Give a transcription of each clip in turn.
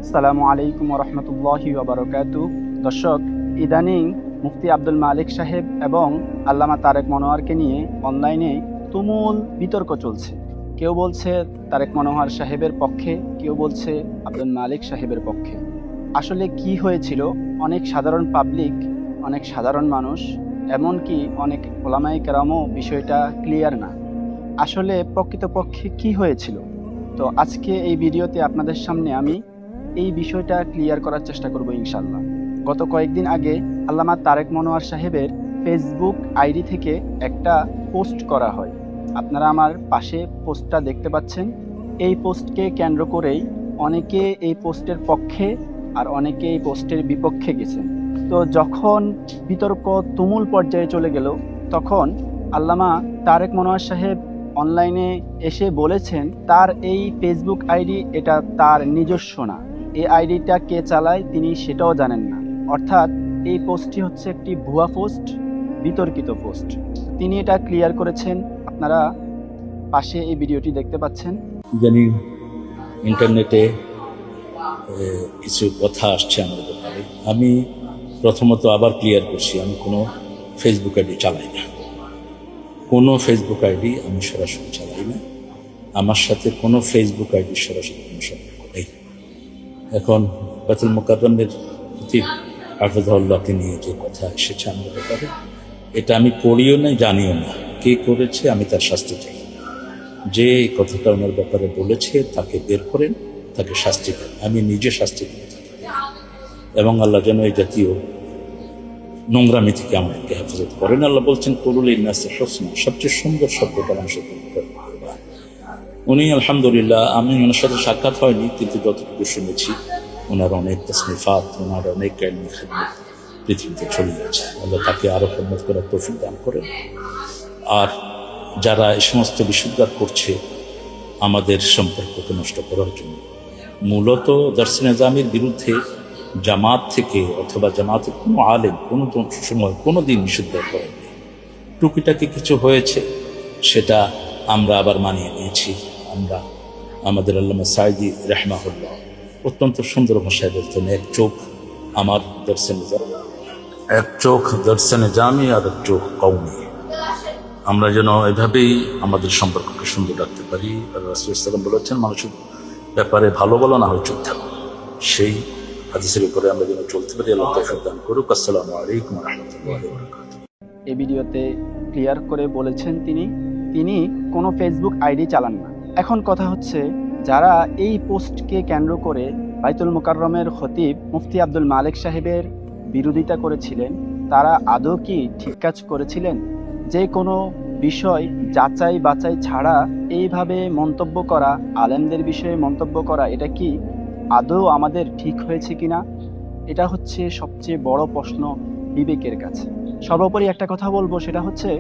আসসালামু আলাইকুম রহমতুল্লাহি ওয়া দর্শক, ইদানিং মুফতি আব্দুল মালিক সাহেব এবং আল্লামা তারেক মনোয়ারকে নিয়ে অনলাইনে তুমুল বিতর্ক চলছে। কেউ বলছে তারেক মনোয়ার সাহেবের পক্ষে, কেউ বলছে আব্দুল মালিক সাহেবের পক্ষে। আসলে কি হয়েছিল? অনেক সাধারণ পাবলিক, অনেক সাধারণ মানুষ, এমনকি অনেক ওলামায়ে কেরামও বিষয়টা ক্লিয়ার না। আসলে প্রকৃতপক্ষে কি হয়েছিল? তো আজকে এই ভিডিওতে আপনাদের সামনে আমি এই বিষয়টা ক্লিয়ার করার চেষ্টা করব ইনশাল্লাহ। গত কয়েকদিন আগে আল্লামা তারেক মনোয়ার সাহেবের ফেসবুক আইডি থেকে একটা পোস্ট করা হয়। আপনারা আমার পাশে পোস্টটা দেখতে পাচ্ছেন। এই পোস্টকে কেন্দ্র করেই অনেকে এই পোস্টের পক্ষে আর অনেকে এই পোস্টের বিপক্ষে গেছেন। তো যখন বিতর্ক তুমুল পর্যায়ে চলে গেল, তখন আল্লামা তারেক মনোয়ার সাহেব অনলাইনে এসে বলেছেন তার এই ফেসবুক আইডি এটা তার নিজস্ব না, এই আইডিটা কে চালায় তিনি সেটাও জানেন না। অর্থাৎ এই পোস্টটি হচ্ছে একটি ভুয়া পোস্ট, বিতর্কিত পোস্ট। তিনি এটা ক্লিয়ার করেছেন। আপনারা পাশে এই ভিডিওটি দেখতে পাচ্ছেন। জানি ইন্টারনেটে কিছু কথা আসছে আমার ব্যাপারে। আমি প্রথমত আবার ক্লিয়ার করছি, আমি কোনো ফেসবুক আইডি চালাই না। কোনো ফেসবুক আইডি আমি সরাসরি চালাই না। আমার সাথে কোনো ফেসবুক আইডি সরাসরি কোনো সম্পর্ক নেই। এখন বাইতুল মুকাররমের খতিব হাফেজাহুল্লাহকে নিয়ে যে কথা এসেছে আমার ব্যাপারে, এটা আমি পড়িও না, জানিও না কে করেছে। আমি তার শাস্তি চাই। যে এই কথাটা ওনার ব্যাপারে বলেছে তাকে বের করেন, তাকে শাস্তি দেন। আমি নিজে শাস্তি দেব এবং আল্লাহ যেন এই জাতীয় নোংরামি থেকে আমাদেরকে হেফাজত করেন। আল্লাহ বলছেন কুলুল ইন্নাসি হুসনা, সবচেয়ে সুন্দর শব্দটা মানুষের করবেন। উনি আলহামদুলিল্লাহ, আমি ওনার সাথে সাক্ষাৎ হয়নি, কিন্তু যতটুকু শুনেছি ওনার অনেক তাসনিফাত, ওনার অনেক ইলমি খিদমত পৃথিবীতে চলে যাচ্ছে। আল্লাহ তাকে আরো খেদমত করার তৌফিক দান করেন। আর যারা এই সমস্ত বিশুদ্ধার করছে আমাদের সম্পর্ককে নষ্ট করার জন্য, মূলত দর্শে নিজামের বিরুদ্ধে জামাত থেকে অথবা জামাতের কোনো আলেম কোনো সময় কোনো দিন নিষিদ্ধ করেনি। টুকিটাকি কিছু হয়েছে, সেটা আমরা আবার মানিয়ে নিয়েছি। আমরা আমাদের আল্লামা সাঈদী রাহমাহুল্লাহ অত্যন্ত সুন্দর ভাষায় বলতেন, এক চোখ আমার দর্শে নিজাম, এক চোখ দর্শে নিজামি আর এক চোখ কওমি। আমরা যেন এভাবেই আমাদের সম্পর্ককে সুন্দর রাখতে পারি। রাসূল সাল্লাল্লাহু আলাইহি ওয়াসাল্লাম বলেছেন, মানুষের ব্যাপারে ভালো বলো, না হয় চুপ থাকো। সেই হাদিসের উপরে আমরা যেন চলতে পারি। আল্লাহ তৌফিক দান করুক। আসসালামু আলাইকুম ওয়া রাহমাতুল্লাহি ওয়া বারাকাতুহু। এই ভিডিওতে ক্লিয়ার করে বলেছেন তিনি কোনো ফেসবুক আইডি চালান না। এখন কথা হচ্ছে, যারা এই পোস্টকে কেন্দ্র করে বাইতুল মুকাররমের খতিব মুফতি আব্দুল মালিক সাহেবের বিরোধিতা করেছিলেন, তারা আদৌ কি ঠিক কাজ করেছিলেন? যে কোনো বিষয় যাচাই বাছাই ছাড়া এইভাবে মন্তব্য করা, আলেমদের বিষয়ে মন্তব্য করা, এটা কি আদৌ আমাদের ঠিক হয়েছে কিনা? এটা হচ্ছে সবচেয়ে বড় প্রশ্ন বিবেকের কাছে। সর্বোপরি একটা কথা বলবো, সেটা হচ্ছে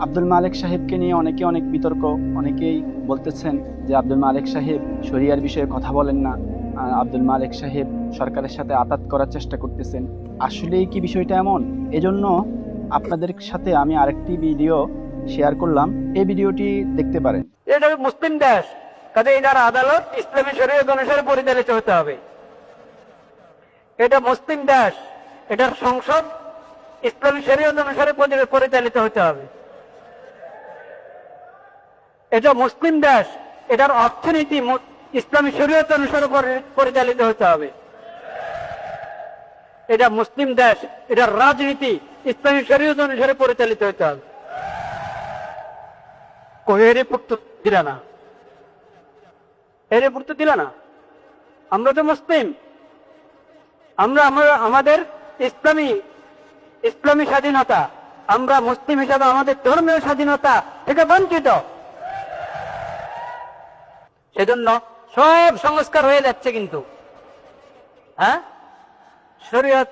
আব্দুল মালিক সাহেবকে নিয়ে অনেক বিতর্ক। অনেকেই বলতেছেন যে আব্দুল মালিক সাহেব শরিয়ার বিষয়ে কথা বলেন না, আব্দুল মালিক সাহেব সরকারের সাথে আতাত করার চেষ্টা করতেছেন। আসলেই কি বিষয়টা এমন? এজন্য আপনাদের সাথে আমি আরেকটি ভিডিও শেয়ার করলাম, এই ভিডিওটি দেখতে পারেন। এটা মুসলিম দেশ, কাজে এটার আদালত ইসলামী শরীয়ত অনুসারে পরিচালিত হতে হবে। এটা মুসলিম দেশ, এটার সংসদ ইসলামী শরীয়ত অনুসারে পরিচালিত হতে হবে। এটা মুসলিম দেশ, এটার অর্থনীতি ইসলামী শরীয়ত অনুসারে পরিচালিত হতে হবে। এটা মুসলিম দেশ, এটার রাজনীতি ইসলামী শরীয়ত অনুসারে পরিচালিত হতে হবে। এর পক্ষ দিলা না, এর পক্ষ দিলা না। আমরা তো মুসলিম, আমরা আমাদের ইসলামী স্বাধীনতা, আমরা মুসলিম হিসাবে আমাদের ধর্মীয় স্বাধীনতা থেকে বঞ্চিত। সেজন্য সব সংস্কার হয়ে যাচ্ছে, কিন্তু শরীয়ত,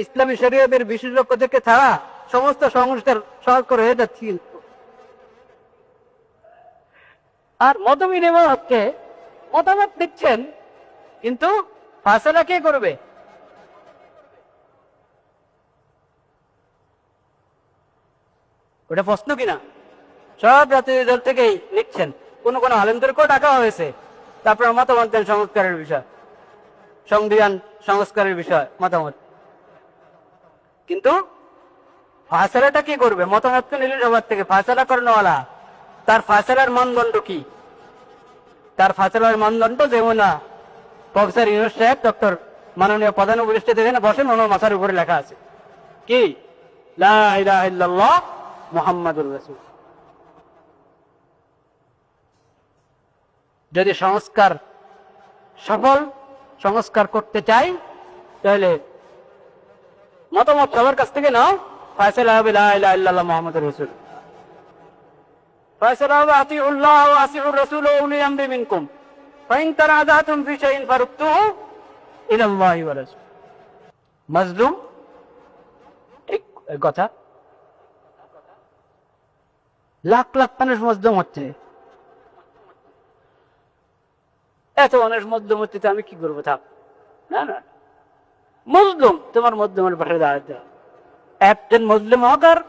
ইসলামী শরীয়তের বিশেষজ্ঞ থেকে ছাড়া সমস্ত সংস্কার হয়ে যাচ্ছে। কিন্তু আর মত বিনিময় হচ্ছে, মতামত দিচ্ছেন, কিন্তু ফায়সালা কে করবে? ওটা প্রশ্ন কিনা? সব রাজনৈতিক দল থেকেই লিখছেন, কোন আলেমদেরকেও ডাকা হয়েছে, তারপরে মতামত দেন সংস্কারের বিষয়। সংবিধান সংস্কারের বিষয় মতামত, কিন্তু ফায়সালাটা কি করবে? মতামত তো নিল সবার থেকে, ফায়সালা করানোওয়ালা তার ফায়সালার মানদণ্ড কি? তার ফায়সালার মানদণ্ড যেমন না প্রফেসর ইউনুস সাহেব ডক্টর মাননীয় প্রধান উপদেষ্টা যেখানে বসেন ওনার মাথার উপরে লেখা আছে কি? লা ইলাহা ইল্লাল্লাহ মুহাম্মাদুর রাসূল। যদি সংস্কার সফল সংস্কার করতে চাই তাহলে মতামত সবার কাছ থেকে নাও, ফায়সালা হবে লা ইলাহা ইল্লাল্লাহ মুহাম্মাদুর রাসূল। ফায়সালা হবে আতিউল্লাহ ওয়া আসিউর রাসূল ওয়া উলি আমরি মিনকুম ফাইন তানাযাতুম ফি শাইইন ফারুদ্দুহু ইলাল্লাহি ওয়া রাসূল। মাজলুম, ঠিক কথা, লাখ লাখ মানুষ মজলুম হচ্ছে, এত মানুষ মজলুম হচ্ছে, আমি কি করবো? থাক, না না, মজলুম তোমার মজলুমের পাশে দাঁড়াতে হবে। একজন মজলুম হোক আর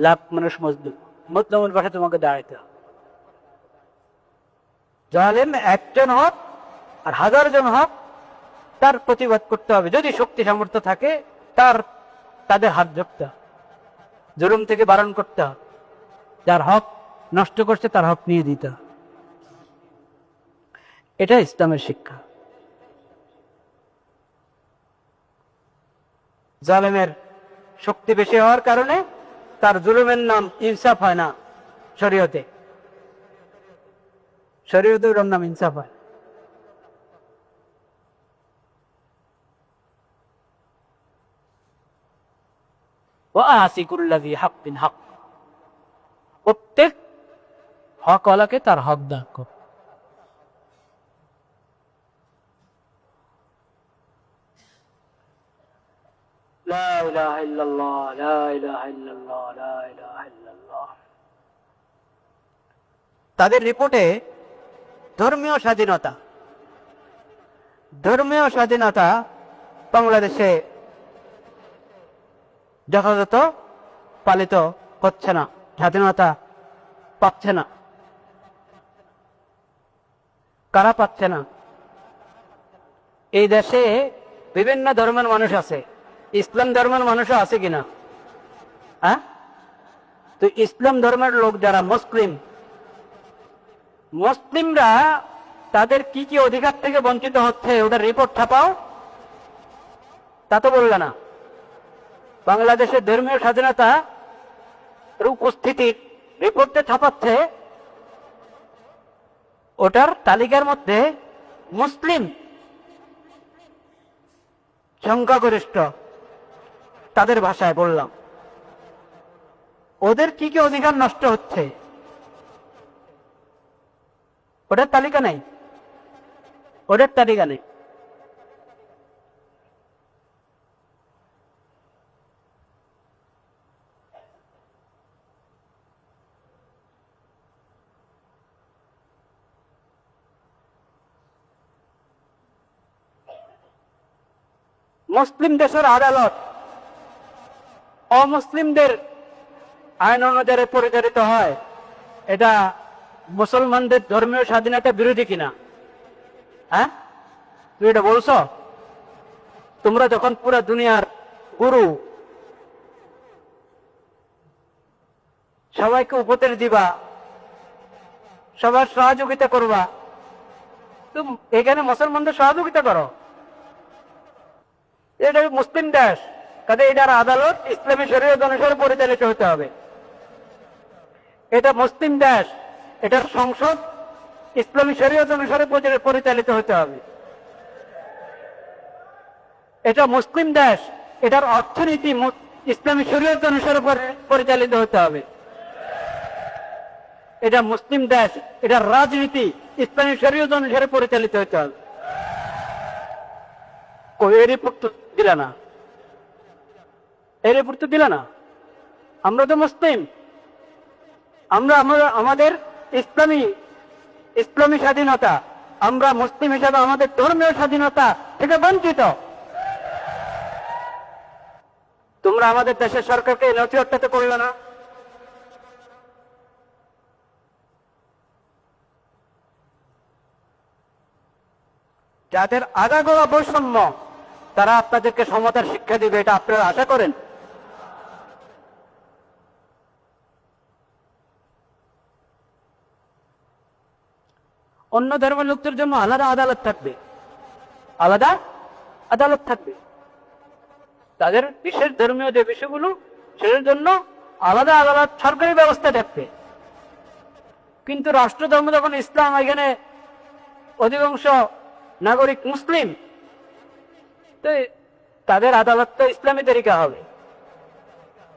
লাখ মানুষ মজলুম, মজলুমের পাশে তোমাকে দাঁড়াতে হবে। জালেম একজন হোক আর হাজার জন হোক, তার প্রতিবাদ করতে হবে। যদি শক্তি সামর্থ্য থাকে তাদের হাত ধরতে হবে, জুলুম থেকে বারণ করতে হবে, যার হক নষ্ট করছে তার হক নিয়ে দিতে হবে। এটা ইসলামের শিক্ষা। জালেমের শক্তি বেশি হওয়ার কারণে তার জুলুমের নাম ইনসাফ হয় না শরীয়তে। শরীয়তে ওর নাম ইনসাফ হয়। প্রত্যেক হকওয়ালাকে তার হক দান কর। লা ইলাহা ইল্লাল্লাহ, লা ইলাহা ইল্লাল্লাহ, লা ইলাহা ইল্লাল্লাহ। তাদের রিপোর্টে ধর্মীয় স্বাধীনতা বাংলাদেশে যথাযথ পালিত হচ্ছে না, স্বাধীনতা পাচ্ছে না। কারা পাচ্ছে না? এই দেশে বিভিন্ন ধর্মের মানুষ আছে, ইসলাম ধর্মের মানুষও আছে কিনা? হ্যাঁ, তো ইসলাম ধর্মের লোক যারা মুসলিমরা তাদের কি কি অধিকার থেকে বঞ্চিত হচ্ছে ওটা রিপোর্ট ছাপাও, তা তো বললে না। বাংলাদেশের ধর্মীয় স্বাধীনতা উপস্থিতির রিপোর্টে ছাপাচ্ছে, ওটার তালিকার মধ্যে মুসলিম সংখ্যাগরিষ্ঠ, তাদের ভাষায় বললাম, ওদের কি কি অধিকার নষ্ট হচ্ছে ওটার তালিকা নেই, ওটার তালিকা নেই। মুসলিম দেশের আদালত অমুসলিমদের আইন অনুযায়ী পরিচালিত হয়, এটা মুসলমানদের ধর্মীয় স্বাধীনতা বিরোধী কিনা? হ্যাঁ, তুমি এটা বলছো? তোমরা যখন পুরো দুনিয়ার গুরু, সবাইকে উপদেশ দিবা, সবার সহযোগিতা করবা, তুমি এখানে মুসলমানদের সহযোগিতা করো। এটা মুসলিম দেশ, কাজে এটার আদালত ইসলামী শরীয়ত অনুসারে পরিচালিত হতে হবে। এটা মুসলিম দেশ, এটার সংসদ ইসলামী শরীয়ত অনুসারে পরিচালিত হতে হবে। এটা মুসলিম দেশ, এটার অর্থনীতি ইসলামী শরীয়ত অনুসারে পরিচালিত হতে হবে। এটা মুসলিম দেশ, এটার রাজনীতি ইসলামী শরীয়ত অনুসারে পরিচালিত হতে হবে। এই রিপোর্ট তো দিলা না, এই রিপোর্ট তো দিলা না। আমরা তো মুসলিম, আমরা আমাদের ইসলামী স্বাধীনতা, আমরা মুসলিম হিসাবে আমাদের ধর্মীয় স্বাধীনতা থেকে বঞ্চিত। তোমরা আমাদের দেশের সরকারকে নথিপত্রতে করলে না। যাদের আগাগোড়া বৈষম্য, তারা আপনাদেরকে সমতার শিক্ষা দিবে, এটা আপনারা আশা করেন? অন্য ধর্মের লোকদের জন্য আলাদা আদালত থাকবে, আলাদা আদালত থাকবে। তাদের বিশেষ ধর্মীয় যে বিষয়গুলো, সেটার জন্য আলাদা আদালত, সরকারি ব্যবস্থা থাকবে। কিন্তু রাষ্ট্রধর্ম যখন ইসলাম, এখানে অধিকাংশ নাগরিক মুসলিম, তো তাদের আদালত তো ইসলামী তরিকা হবে।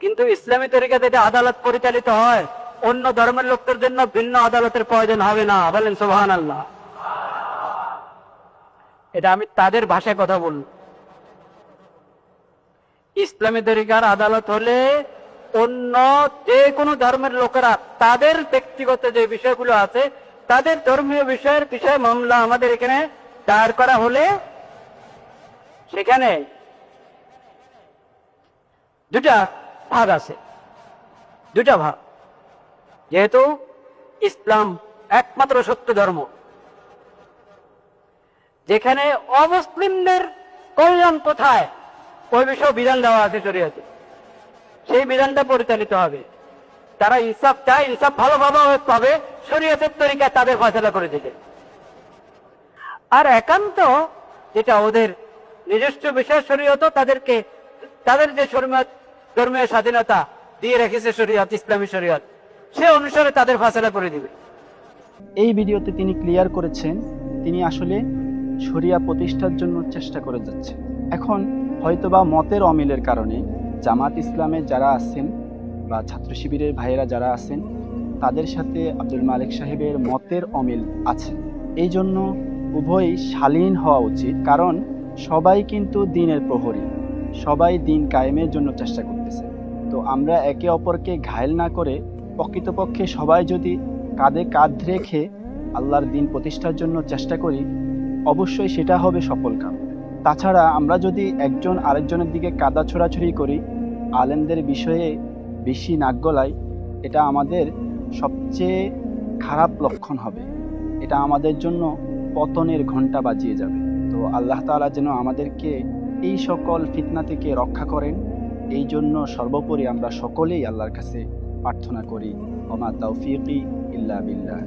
কিন্তু ইসলামী তরিকাতে যে আদালত পরিচালিত হয়, অন্য ধর্মের লোকদের জন্য ভিন্ন আদালতের প্রয়োজন হবে না। বলেন সুবহানাল্লাহ। এটা আমি তাদের ভাষায় কথা বলব। ইসলামী তরিকার আদালত হলে অন্য যে কোনো ধর্মের লোকেরা তাদের ব্যক্তিগত যে বিষয়গুলো আছে, তাদের ধর্মীয় বিষয়ে মামলা আমাদের এখানে দায়ের করা হলে সেখানে দুটা ভাগ আছে, দুটা ভাগ। যেহেতু ইসলাম একমাত্র সত্য ধর্ম, যেখানে অমুসলিমদের কল্যাণ কোথায় ওই বিষয়ে বিধান দেওয়া আছে শরীয়তে, সেই বিধানটা পরিচালিত হবে। তারা ইনসাফ চায়, ইনসাফ ভালোভাবে পাবে, শরীয়তের তরিকায় তাদের ফয়সালা করে দিবে। আর একান্ত যেটা ওদের নিজস্ব বিষয়, শরীয়ত তাদেরকে তাদের যে ধর্মীয় স্বাধীনতা দিয়ে রেখেছে শরীয়ত, ইসলামী শরীয়ত, সে অনুসারে তাদের ফয়সালা করে দিবে। এই ভিডিওতে তিনি ক্লিয়ার করেছেন তিনি আসলে শরিয়া প্রতিষ্ঠার জন্য চেষ্টা করে যাচ্ছেন। এখন হয়তোবা মতের অমিলের কারণে জামাত ইসলামে যারা আছেন বা ছাত্র শিবিরের ভাইয়েরা যারা আছেন, তাদের সাথে আব্দুল মালিক সাহেবের মতের অমিল আছে। এই জন্য উভয়ই শালীন হওয়া উচিত, কারণ সবাই কিন্তু দিনের প্রহরী, সবাই দিন কায়েমের জন্য চেষ্টা করতেছে। তো আমরা একে অপরকে ঘায়েল না করে প্রকৃতপক্ষে সবাই যদি কাঁধে কাঁধ রেখে আল্লাহর দিন প্রতিষ্ঠার জন্য চেষ্টা করি, অবশ্যই সেটা হবে সফল কাম। তাছাড়া আমরা যদি একজন আরেকজনের দিকে কাদা ছোড়াছুড়ি করি, আলেমদের বিষয়ে বেশি নাক গলাই, এটা আমাদের সবচেয়ে খারাপ লক্ষণ হবে। এটা আমাদের জন্য পতনের ঘণ্টা বাজিয়ে যাবে। তো আল্লাহ তাআলা যেন আমাদেরকে এই সকল ফিতনা থেকে রক্ষা করেন, এই জন্য সর্বোপরি আমরা সকলেই আল্লাহর কাছে প্রার্থনা করি। ওমা তাওফিকি ইল্লা বিল্লাহ।